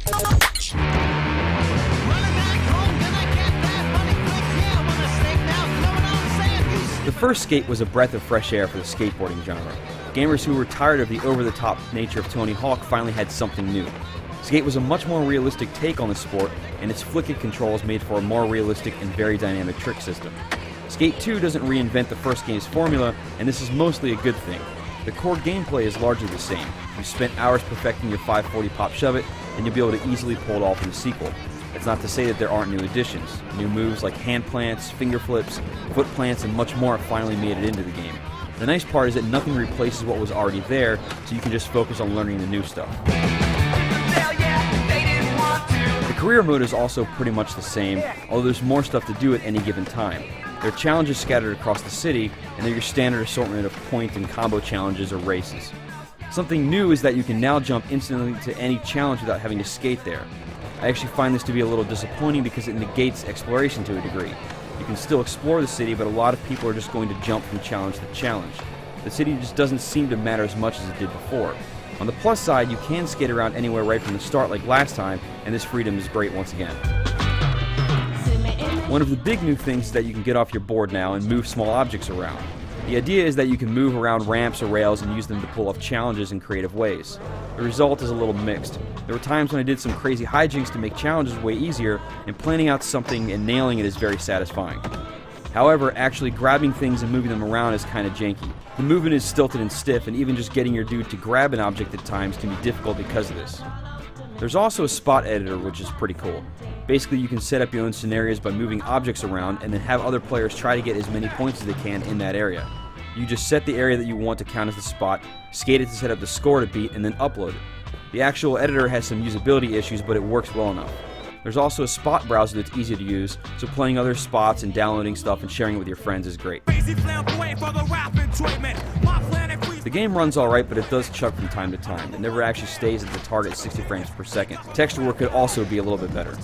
The first Skate was a breath of fresh air for the skateboarding genre. Gamers who were tired of the over-the-top nature of Tony Hawk finally had something new. Skate was a much more realistic take on the sport, and its flick controls made for a more realistic and very dynamic trick system. Skate 2 doesn't reinvent the first game's formula, and this is mostly a good thing. The core gameplay is largely the same. You spent hours perfecting your 540 pop shove it, and you'll be able to easily pull it off in the sequel. It's not to say that there aren't new additions. New moves like hand plants, finger flips, foot plants, and much more have finally made it into the game. The nice part is that nothing replaces what was already there, so you can just focus on learning the new stuff. The career mode is also pretty much the same, although there's more stuff to do at any given time. There are challenges scattered across the city, and they're your standard assortment of point and combo challenges or races. Something new is that you can now jump instantly to any challenge without having to skate there. I actually find this to be a little disappointing because it negates exploration to a degree. You can still explore the city, but a lot of people are just going to jump from challenge to challenge. The city just doesn't seem to matter as much as it did before. On the plus side, you can skate around anywhere right from the start like last time, and this freedom is great once again. One of the big new things is that you can get off your board now and move small objects around. The idea is that you can move around ramps or rails and use them to pull off challenges in creative ways. The result is a little mixed. There were times when I did some crazy hijinks to make challenges way easier, and planning out something and nailing it is very satisfying. However, actually grabbing things and moving them around is kind of janky. The movement is stilted and stiff, and even just getting your dude to grab an object at times can be difficult because of this. There's also a spot editor, which is pretty cool. Basically, you can set up your own scenarios by moving objects around and then have other players try to get as many points as they can in that area. You just set the area that you want to count as the spot, skate it to set up the score to beat, and then upload it. The actual editor has some usability issues, but it works well enough. There's also a spot browser that's easy to use, so playing other spots and downloading stuff and sharing it with your friends is great. The game runs alright, but it does chuck from time to time. It never actually stays at the target 60 frames per second. Texture work could also be a little bit better.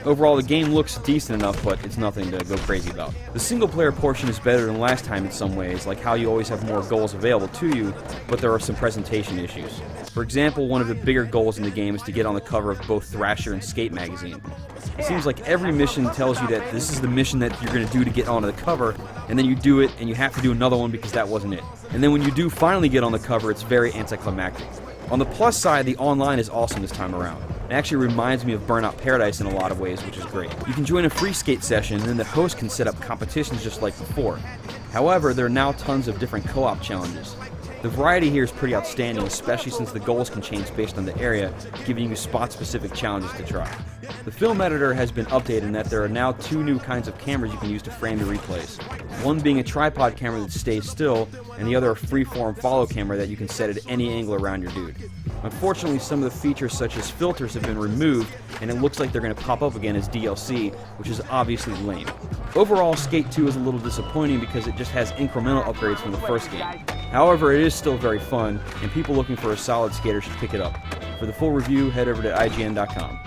Overall, the game looks decent enough, but it's nothing to go crazy about. The single player portion is better than last time in some ways, like how you always have more goals available to you, but there are some presentation issues. For example, one of the bigger goals in the game is to get on the cover of both Thrasher and Skate magazine. It seems like every mission tells you that this is the mission that you're going to do to get onto the cover, and then you do it, and you have to do another one because that wasn't it. And then when you do finally get on the cover, it's very anticlimactic. On the plus side, the online is awesome this time around. It actually reminds me of Burnout Paradise in a lot of ways, which is great. You can join a free skate session, and then the host can set up competitions just like before. However, there are now tons of different co-op challenges. The variety here is pretty outstanding, especially since the goals can change based on the area, giving you spot-specific challenges to try. The film editor has been updated in that there are now 2 new kinds of cameras you can use to frame your replays. One being a tripod camera that stays still, and the other a freeform follow camera that you can set at any angle around your dude. Unfortunately, some of the features such as filters have been removed, and it looks like they're going to pop up again as DLC, which is obviously lame. Overall, Skate 2 is a little disappointing because it just has incremental upgrades from the first game. However, it is still very fun, and people looking for a solid skater should pick it up. For the full review, head over to IGN.com.